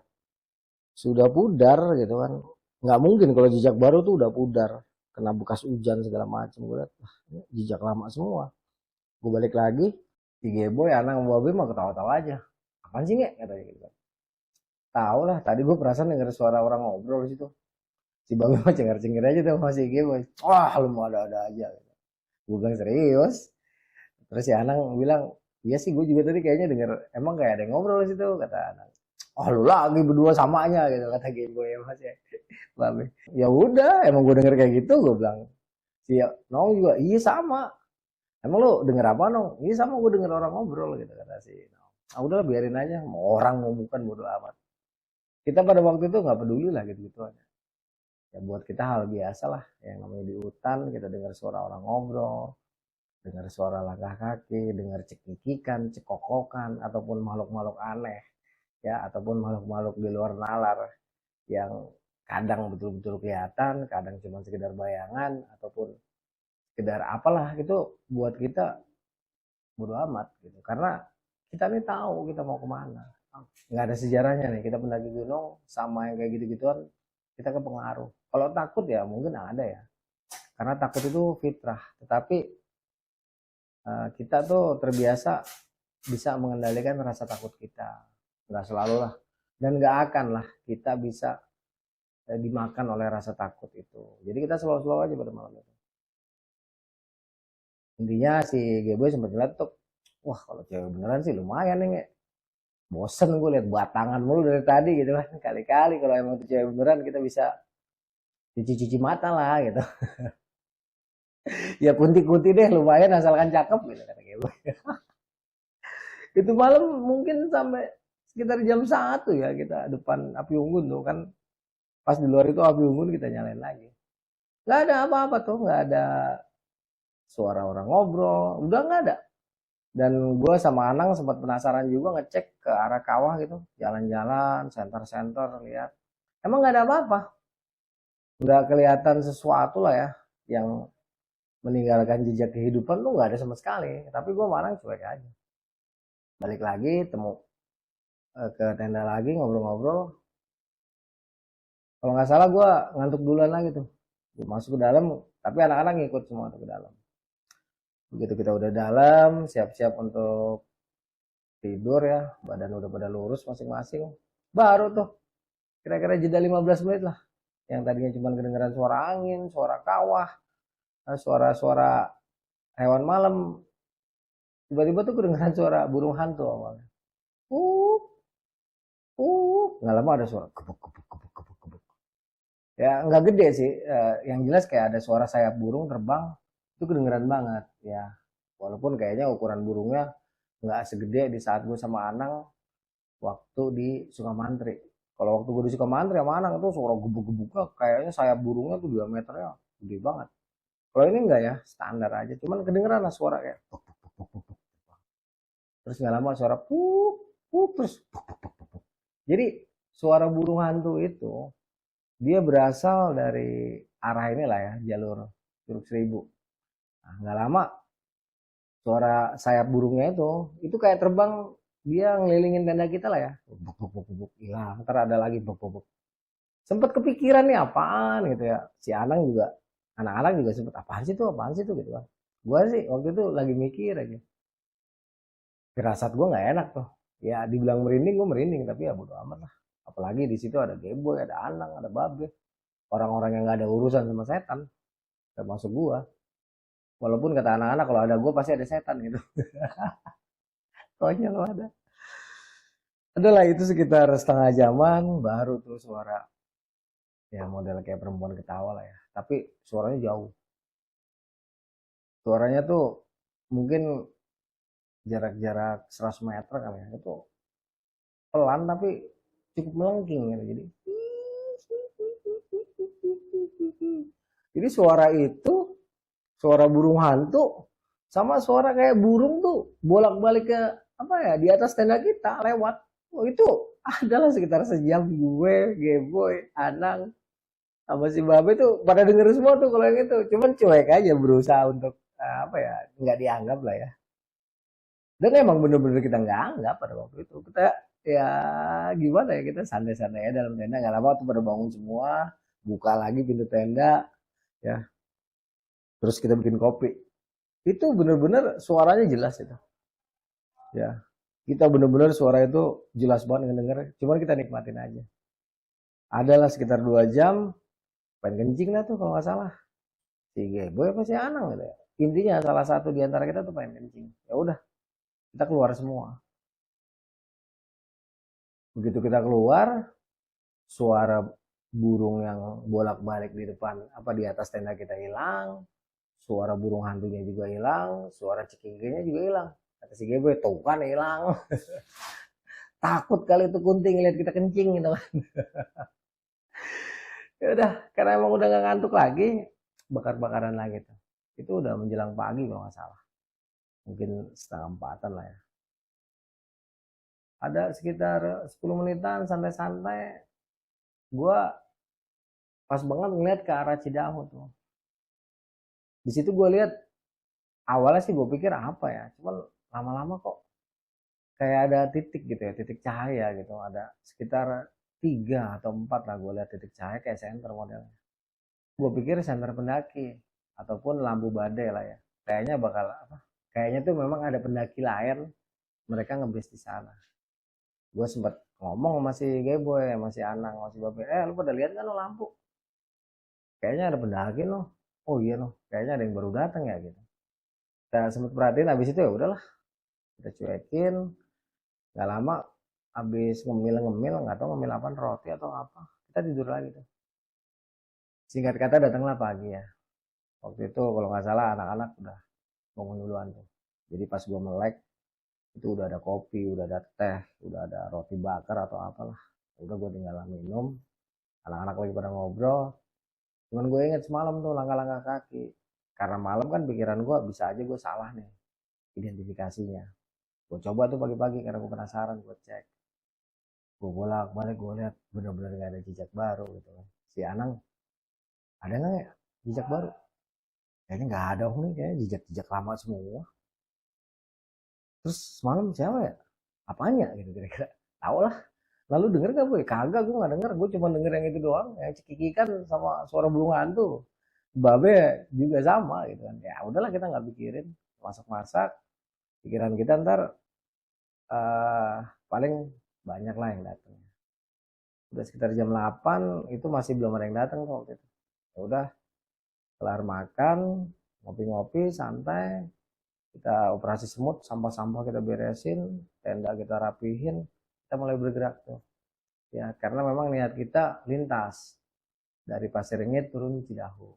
Sudah pudar gitu kan. Nggak mungkin kalau jejak baru tuh udah pudar. Kena bekas hujan segala macam. Gue lihat, wah, ini jejak lama semua. Gue balik lagi, si Geboy anak sama Babe mah ketawa-tawa aja. Apaan sih nggak katanya gitu kan. Tahu lah, tadi gue perasaan denger suara orang ngobrol di situ. Si Babe mah cengar-cengir aja tuh sama si Geboy. Wah lu mau ada-ada aja. Gue bilang serius. Terus si Anang bilang, iya sih gue juga tadi kayaknya denger, emang kayak ada yang ngobrol di situ kata Anang. Oh lu lagi berdua samanya gitu kata Geboy ya mas ya. Babe. Ya udah, emang gue denger kayak gitu gue bilang. Si Nong juga, iya sama. Emang lu denger apa Nong? Iya sama gue denger orang ngobrol gitu kata si Nong. Ah udah biarin aja, mau orang mau bukan bodo amat. Kita pada waktu itu nggak peduli lah gitu-gitu aja. Ya buat kita hal biasa lah, yang namanya di hutan kita dengar suara orang ngobrol, dengar suara langkah kaki, dengar cekikikan, cekokokan, ataupun makhluk-makhluk aneh. ya, ataupun makhluk-makhluk di luar nalar yang kadang betul-betul kelihatan, kadang cuma sekedar bayangan ataupun sekedar apalah, itu buat kita bodo amat gitu. Karena kita nih tahu kita mau kemana. Nggak ada sejarahnya nih, kita pendaki gunung sama yang kayak gitu-gituan, kita kepengaruh. Kalau takut ya mungkin ada ya, karena takut itu fitrah. Tetapi kita tuh terbiasa bisa mengendalikan rasa takut kita. Nggak selalu lah. Dan nggak akan lah kita bisa dimakan oleh rasa takut itu. Jadi kita slow-slow aja pada malam itu. Intinya si Geboy sempat ngeliat tuh, wah kalau cewek beneran sih lumayan nih. Bosen gue liat batangan mulu dari tadi gitu kan. Kali-kali kalau emang tuh cewek beneran kita bisa cuci-cuci mata lah gitu. Ya kunti-kunti deh lumayan asalkan cakep gitu kata Geboy. Itu malam mungkin sampai sekitar jam 1 ya kita depan api unggun tuh kan. Pas di luar itu api unggun kita nyalain lagi. Nggak ada apa-apa tuh, nggak ada suara orang ngobrol, udah nggak ada. Dan gue sama Anang sempat penasaran juga ngecek ke arah kawah gitu, jalan-jalan, senter-senter, lihat. Emang nggak ada apa-apa, nggak kelihatan sesuatu lah ya yang meninggalkan jejak kehidupan tuh nggak ada sama sekali. Tapi gue sama Anang cuek aja. Balik lagi, temu ke tenda lagi, ngobrol-ngobrol. Kalau nggak salah gue ngantuk duluan lagi tuh. Gue masuk ke dalam, tapi anak-anak ngikut semua tuh ke dalam. Begitu kita udah dalam, siap-siap untuk tidur ya, badan udah pada lurus masing-masing. Baru tuh kira-kira jeda 15 menit lah. Yang tadinya cuma kedengeran suara angin, suara kawah, suara-suara hewan malam. Tiba-tiba tuh kedengeran suara burung hantu awalnya. Uh, nggak lama ada suara kebuk kebuk kebuk kebuk kebuk. Ya nggak gede sih, yang jelas kayak ada suara sayap burung terbang, itu kedengeran banget ya. Walaupun kayaknya ukuran burungnya nggak segede di saat gue sama Anang waktu di Sukamantri. Kalau waktu gue di Sukamantri sama Anang itu suara gebuk-gebuknya kayaknya sayap burungnya tuh diameternya gede banget. Kalau ini enggak ya, standar aja. Cuman kedengeran lah suara kayak puk, puk, puk, puk, puk. Terus nggak lama suara puk, puk, terus puk, puk, puk, puk. Jadi suara burung hantu itu dia berasal dari arah inilah ya, jalur Curug Seribu. Nah, nggak lama suara sayap burungnya itu kayak terbang, dia ngelilingin tenda kita lah ya. Buk, buk, buk, buk, hilang. Ntar ada lagi buk, buk, buk. Sempet kepikiran nih apaan gitu ya. Si Anang juga, anak-anak juga sempet apaan sih tuh gitu kan. Gua sih waktu itu lagi mikir aja. Firasat gua nggak enak tuh. Ya dibilang merinding, gua merinding, tapi ya bodo amat lah. Apalagi di situ ada Geboy, ada Anang, ada Babe, orang-orang yang nggak ada urusan sama setan, termasuk gua. Walaupun kata anak-anak kalau ada gua pasti ada setan gitu. Konyol ada. Adalah itu sekitar setengah jaman baru tuh suara ya model kayak perempuan ketawa lah ya. Tapi suaranya jauh. Suaranya tuh mungkin jarak-jarak 100 meter kali ya. Itu pelan tapi cukup melengking gitu. Jadi suara itu, suara burung hantu sama suara kayak burung tuh bolak-balik ke apa ya di atas tenda kita lewat. Oh itu adalah sekitar sejam gue, Geboy, Anang, sama si Babe tuh pada denger semua tuh kalau yang itu. Cuman cuek aja berusaha untuk apa ya nggak dianggap lah ya. Dan emang bener-bener kita nggak anggap pada waktu itu. Kita ya gimana ya, kita santai-santai aja dalam tenda. Nggak lama tuh pada bangun semua, buka lagi pintu tenda, ya. Terus kita bikin kopi. Itu bener-bener suaranya jelas itu. Ya, kita bener-bener suara itu jelas banget ngedenger. Cuman kita nikmatin aja. Adalah sekitar 2 jam, pengen kencing lah tuh kalau nggak salah. Si Geboy apa si Anang gitu ya. Intinya salah satu di antara kita tuh pengen kencing. Ya udah, kita keluar semua. Begitu kita keluar, suara burung yang bolak-balik di depan apa di atas tenda kita hilang, suara burung hantunya juga hilang, suara cekiknya juga hilang. Kata si Geboy, tuh kan hilang. Takut kali itu kunti ngeliat kita kencing gitu kan. Ya udah, karena emang udah gak ngantuk lagi, bakar-bakaran lagi tuh. Itu udah menjelang pagi kalau nggak salah. Mungkin setengah 4-an lah ya. Ada sekitar 10 menitan santai-santai, gue pas banget ngeliat ke arah Cidahu tuh. Di situ gue lihat, awalnya sih gue pikir apa ya, cuman lama-lama kok kayak ada titik gitu ya, titik cahaya gitu. Ada sekitar 3 atau 4 lah gue lihat titik cahaya kayak senter modelnya. Gue pikir senter pendaki ataupun lampu badai lah ya. Kayaknya bakal apa? Kayaknya tuh memang ada pendaki lain, mereka ngebase di sana. Gue sempet ngomong sama si Geboy, masih Anang, masih Babe, lu pada lihat kan lo lampu? Kayaknya ada pendaki loh. Oh iya loh, kayaknya ada yang baru datang ya gitu. Kita sempet perhatiin, habis itu ya udahlah, kita cuekin. Gak lama, habis ngemil-ngemil, nggak tahu ngemil apa, roti atau apa, kita tidur lagi tuh. Singkat kata datanglah pagi ya. Waktu itu kalau nggak salah anak-anak udah bangun duluan tuh. Jadi pas gue melek, itu udah ada kopi, udah ada teh, udah ada roti bakar atau apalah. Udah gue tinggal minum, anak-anak lagi pada ngobrol. Cuman gue inget semalam tuh langkah-langkah kaki. Karena malam kan pikiran gue bisa aja gue salah nih identifikasinya. Gue coba tuh pagi-pagi karena gue penasaran, gue cek. Gue bolak-balik, gue lihat bener-bener gak ada jejak baru gitu kan. Si Anang, ada nggak ya jejak baru? Kayaknya nggak ada nih, kayaknya jejak-jejak lama semua. Terus semalam siapa ya? Apanya gitu kira-kira? Tahu lah. Lalu denger gak boy? Kagak, gue nggak denger. Gue cuma denger yang itu doang, yang cekikikan sama suara burung hantu. Babe juga sama gitu kan. Ya udahlah, kita nggak pikirin, masak-masak. Pikiran kita ntar uh, paling banyak lah yang datang. Udah sekitar jam 8 itu masih belum ada yang datang tuh waktu itu. Ya udah, kelar makan, ngopi-ngopi santai, kita operasi semut, sampah-sampah kita beresin, tenda kita rapihin, kita mulai bergerak tuh. Ya, karena memang niat kita lintas dari Pasir Ringit turun Cidahu.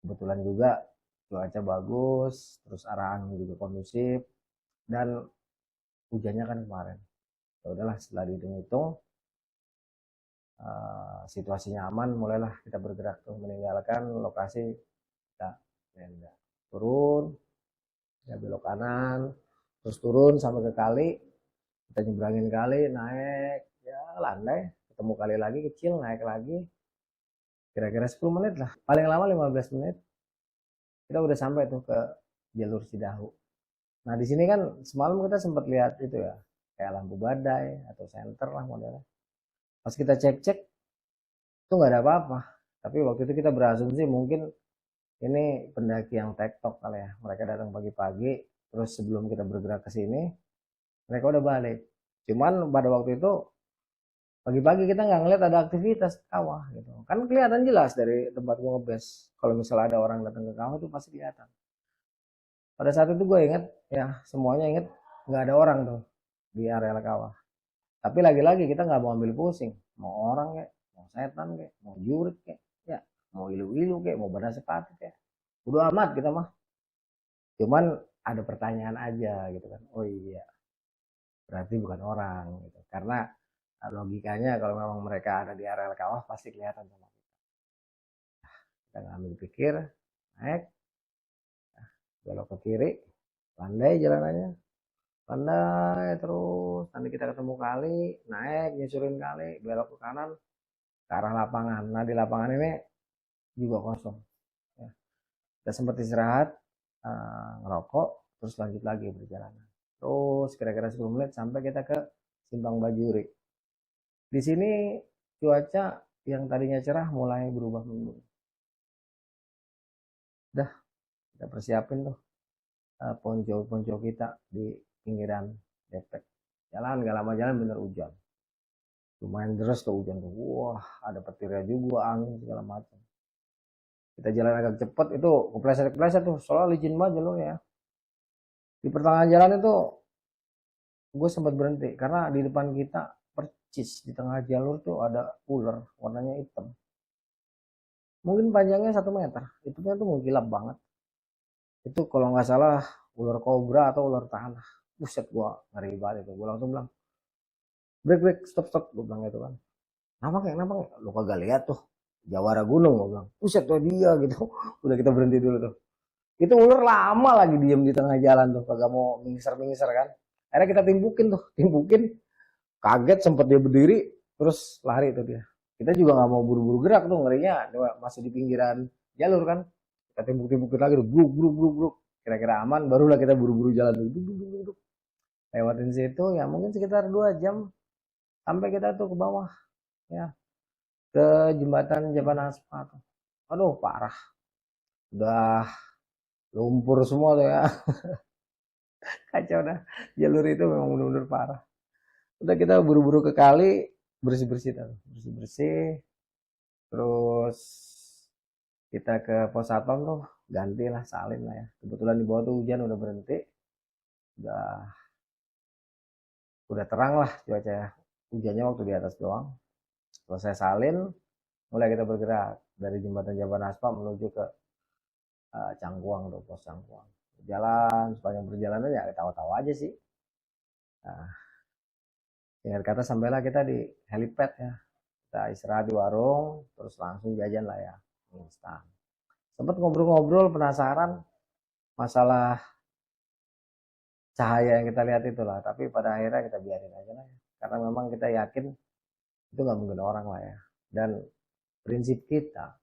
Kebetulan juga cuaca bagus, terus arah angin juga kondusif, dan hujannya kan kemarin. Ya udahlah, setelah dihitung-hitung situasinya aman, mulailah kita bergerak tuh meninggalkan lokasi kita tenda. Turun, ya belok kanan, terus turun sampai ke kali, kita nyebrangin kali, naik, ya landai, ketemu kali lagi kecil, naik lagi, kira-kira 10 menit lah, paling lama 15 menit, kita udah sampai tuh ke jalur Cidahu. Nah di sini kan semalam kita sempat lihat itu ya, kayak lampu badai atau senter lah modelnya. Pas kita cek-cek, itu nggak ada apa-apa. Tapi waktu itu kita berasumsi mungkin ini pendaki yang tektok kali ya. Mereka datang pagi-pagi, terus sebelum kita bergerak ke sini, mereka udah balik. Cuman pada waktu itu pagi-pagi kita nggak ngeliat ada aktivitas kawah gitu. Kan kelihatan jelas dari tempat gua ngebase. Kalau misalnya ada orang datang ke kawah itu pasti kelihatan. Pada saat itu gue inget ya, semuanya inget nggak ada orang tuh di area kawah. Tapi lagi-lagi kita nggak mau ambil pusing. Mau orang kayak, mau setan kayak, mau jurit kayak, ya mau ilu-ilu kayak, mau badan sepatu kayak. Udah amat kita mah. Cuman ada pertanyaan aja gitu kan. Oh iya, berarti bukan orang gitu. Karena logikanya kalau memang mereka ada di area kawah pasti kelihatan sama kita. Kita nggak ambil pikir, naik, belok ke kiri, landai jalanannya, landai terus. Nanti kita ketemu kali, naik, nyusurin kali, belok ke kanan, ke arah lapangan. Nah di lapangan ini juga kosong. Ya. Kita sempat istirahat, ngerokok, terus lanjut lagi perjalanan. Terus kira-kira 10 menit sampai kita ke Simpang Bajuri. Di sini cuaca yang tadinya cerah mulai berubah mendung. Udah kita persiapin tuh ponco-ponco kita di pinggiran depek. Jalan gak lama jalan bener hujan. Lumayan deras tuh hujan tuh. Wah ada petirnya juga, angin segala macam. Kita jalan agak cepet itu kepleset-kepleset tuh, soalnya licin banget jalurnya. Di pertengahan jalan itu gue sempat berhenti karena di depan kita percis di tengah jalur tuh ada ular warnanya hitam. Mungkin panjangnya 1 meter, hitungnya tuh mengkilap banget. Itu kalau nggak salah ular kobra atau ular tanah. Buset, gua ngeri banget itu. Gua langsung bilang, break break, stop stop, gua bilang gitu kan. Kenapa kayak lu kagak lihat tuh jawara gunung, gua bilang. Buset tuh dia gitu. Udah kita berhenti dulu tuh. Itu ular lama lagi diem di tengah jalan tuh, kagak mau mingser-mingser kan. Akhirnya kita timpukin, kaget sempet dia berdiri, terus lari tuh dia. Kita juga nggak mau buru-buru gerak tuh, ngerinya masih di pinggiran jalur kan. Kita timpuk-timpukin lagi, bruk bruk bruk bruk. Kira-kira aman, barulah kita buru-buru jalan tuh. Duk, duk, duk, duk. Lewatin situ ya mungkin sekitar 2 jam sampai kita tuh ke bawah ya, ke jembatan Jaban Aspal. Aduh parah, udah lumpur semua tuh ya. Kacau dah, jalur itu memang bener-bener parah. Udah kita buru-buru ke kali, bersih-bersih tuh, bersih-bersih. Terus kita ke pos satpam tuh, gantilah salin lah ya. Kebetulan di bawah tuh hujan udah berhenti, udah terang lah cuaca ya. Hujannya waktu di atas doang. Selesai salin, mulai kita bergerak dari jembatan Jaban Aspal menuju ke Cangkuang tuh, pos Cangkuang. Jalan sepanjang perjalanan ya tahu-tahu aja sih. Nah, singkat kata sampailah kita di helipad ya. Kita istirahat di warung, terus langsung jajan lah ya, instan. Sempet ngobrol-ngobrol penasaran masalah cahaya yang kita lihat itulah, tapi pada akhirnya kita biarin aja lah ya. Karena memang kita yakin itu nggak mungkin orang lah ya. Dan prinsip kita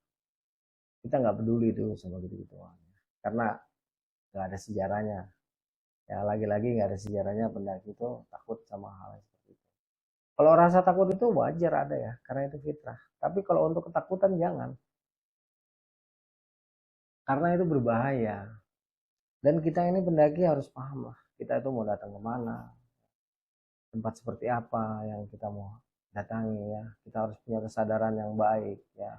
nggak peduli itu sama gitu-gituan. Karena nggak ada sejarahnya. Ya lagi-lagi nggak ada sejarahnya pendaki itu takut sama hal yang seperti itu. Kalau rasa takut itu wajar ada ya, karena itu fitrah. Tapi kalau untuk ketakutan jangan, karena itu berbahaya. Dan kita ini pendaki harus paham lah, kita itu mau datang kemana, tempat seperti apa yang kita mau datangi ya. Kita harus punya kesadaran yang baik ya,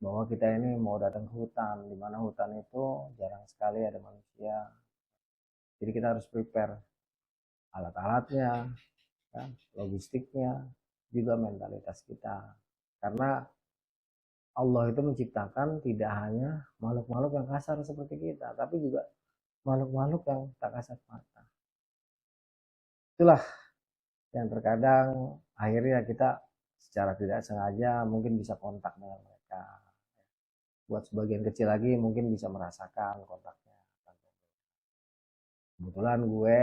bahwa kita ini mau datang ke hutan, di mana hutan itu jarang sekali ada manusia. Jadi kita harus prepare alat-alatnya, ya, logistiknya, juga mentalitas kita. Karena Allah itu menciptakan tidak hanya makhluk-makhluk yang kasar seperti kita, tapi juga makhluk-makhluk yang tak kasat mata. Itulah yang terkadang akhirnya kita secara tidak sengaja mungkin bisa kontak dengan mereka. Buat sebagian kecil lagi mungkin bisa merasakan kontaknya. Kebetulan gue,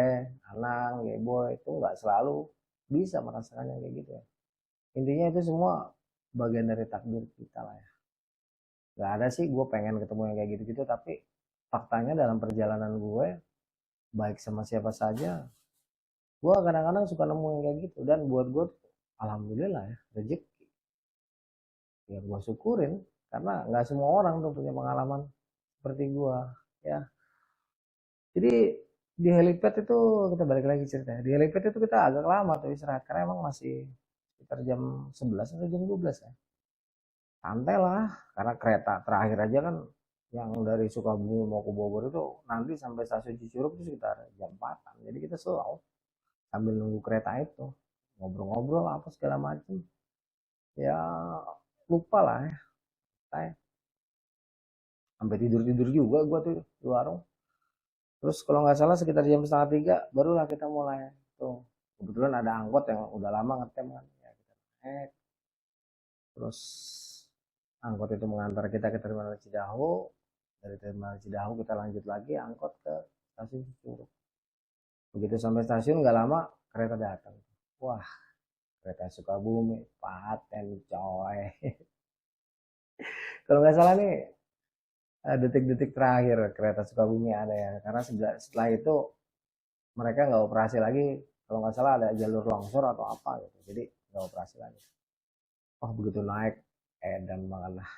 Anang, Geboy itu nggak selalu bisa merasakan yang kayak gitu ya. Intinya itu semua bagian dari takdir kita lah ya. Gak ada sih gue pengen ketemu yang kayak gitu-gitu, tapi faktanya dalam perjalanan gue, baik sama siapa saja, gue kadang-kadang suka nemu yang kayak gitu. Dan buat gue, alhamdulillah ya, rezeki. Ya gue syukurin, karena nggak semua orang tuh punya pengalaman seperti gue. Ya, jadi di helipad itu kita balik lagi ceritanya. Di helipad itu kita agak lama tuh istirahat, karena emang masih sekitar jam 11 atau jam 12 ya. Santai lah, karena kereta terakhir aja kan yang dari Sukabumi mau ke Bogor itu nanti sampai stasiun Cicurug itu sekitar jam 4-an. Jadi kita slow sambil nunggu kereta itu, ngobrol-ngobrol apa segala macam. Ya lupa lah ya, saya sampai tidur-tidur juga gua tuh di warung. Terus kalau nggak salah sekitar jam setengah 3 barulah kita mulai tuh. Kebetulan ada angkot yang udah lama ngetem kan, ya kita naik. Terus angkot itu mengantar kita ke terminal Cidahu. Dari terminal Cidahu kita lanjut lagi angkot ke stasiun Cicurug. Begitu sampai stasiun nggak lama kereta datang. Wah, kereta Sukabumi, paten coy. Kalau nggak salah nih detik-detik terakhir kereta Sukabumi ada ya. Karena setelah itu mereka nggak operasi lagi. Kalau nggak salah ada jalur longsor atau apa gitu. Jadi nggak operasi lagi. Oh begitu naik, dan banget lah.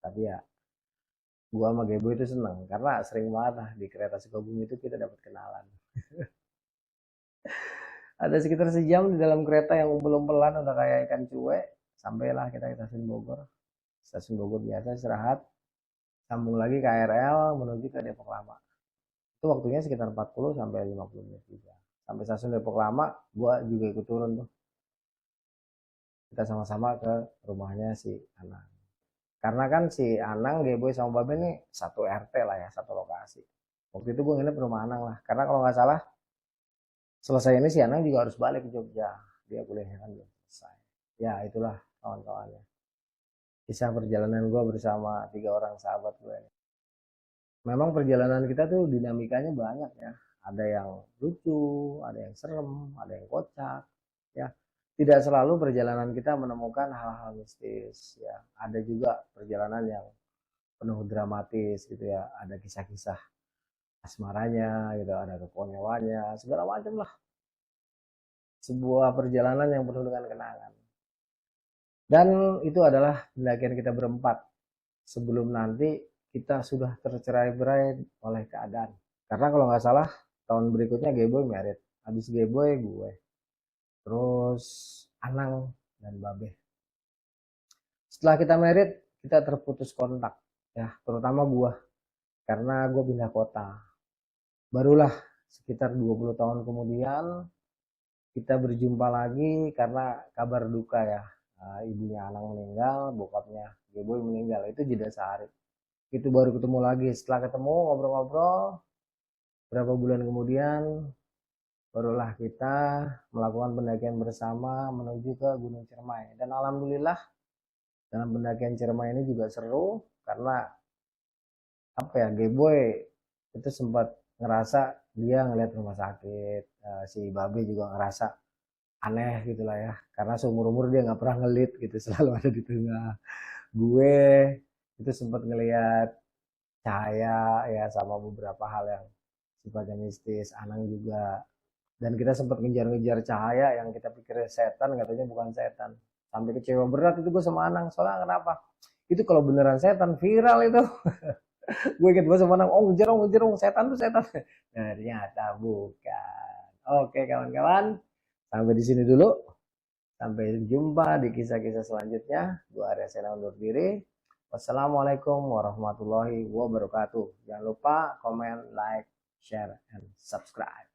Tapi ya gua sama Gebo itu seneng karena sering banget lah di kereta Sukabumi itu kita dapat kenalan. Ada sekitar sejam di dalam kereta yang umpel-umpelan udah kayak ikan cuek. Sampailah kita ke stasiun Bogor. Stasiun Bogor biasa istirahat. Sambung lagi KRL menuju ke Depok Lama. Itu waktunya sekitar 40 sampai 50 menit juga. Sampai stasiun Depok Lama, gua juga ikut turun tuh. Kita sama-sama ke rumahnya si Anang. Karena kan si Anang, Geboy sama Babe nih satu RT lah ya, satu lokasi. Waktu itu gue nginep di rumah Anang lah. Karena kalau nggak salah selesai ini si Anang juga harus balik ke Jogja. Dia kuliahnya kan belum selesai. Ya itulah kawan-kawannya. Kisah perjalanan gue bersama 3 orang sahabat gue. Memang perjalanan kita tuh dinamikanya banyak ya. Ada yang lucu, ada yang serem, ada yang kocak, ya. Tidak selalu perjalanan kita menemukan hal-hal mistis, ya. Ada juga perjalanan yang penuh dramatis gitu ya. Ada kisah-kisah asmaranya gitu, ada kekonyolannya, segala macam lah. Sebuah perjalanan yang penuh dengan kenangan. Dan itu adalah pendakian kita berempat sebelum nanti kita sudah tercerai-berai oleh keadaan. Karena kalau nggak salah tahun berikutnya Geboy merit. Habis Geboy gue. Terus Anang dan Babe. Setelah kita merit, kita terputus kontak. Ya, terutama gue. Karena gue pindah kota. Barulah sekitar 20 tahun kemudian kita berjumpa lagi karena kabar duka ya. Ibunya Anang meninggal, bokapnya Geboy meninggal. Itu jeda sehari. Itu baru ketemu lagi. Setelah ketemu ngobrol-ngobrol, berapa bulan kemudian barulah kita melakukan pendakian bersama menuju ke Gunung Ciremai. Dan alhamdulillah dalam pendakian Ciremai ini juga seru karena apa ya, Geboy itu sempat ngerasa dia ngeliat rumah sakit, si Babe juga ngerasa aneh gitulah ya, karena seumur umur dia nggak pernah ngelit gitu, selalu ada di tengah. Gue itu sempat ngeliat cahaya ya, sama beberapa hal yang sifatnya mistis. Anang juga. Dan kita sempat ngejar-ngejar cahaya yang kita pikir setan, katanya bukan setan. Sampai kecewa berat itu gue sama Anang. Soalnya kenapa? Itu kalau beneran setan viral itu. Gue inget banget sama Anang. Oh ngejar, setan tuh setan. Nah, ternyata bukan. Oke kawan-kawan. Sampai di sini dulu. Sampai jumpa di kisah-kisah selanjutnya. Gue Arya Sena undur diri. Wassalamualaikum warahmatullahi wabarakatuh. Jangan lupa komen, like, share, and subscribe.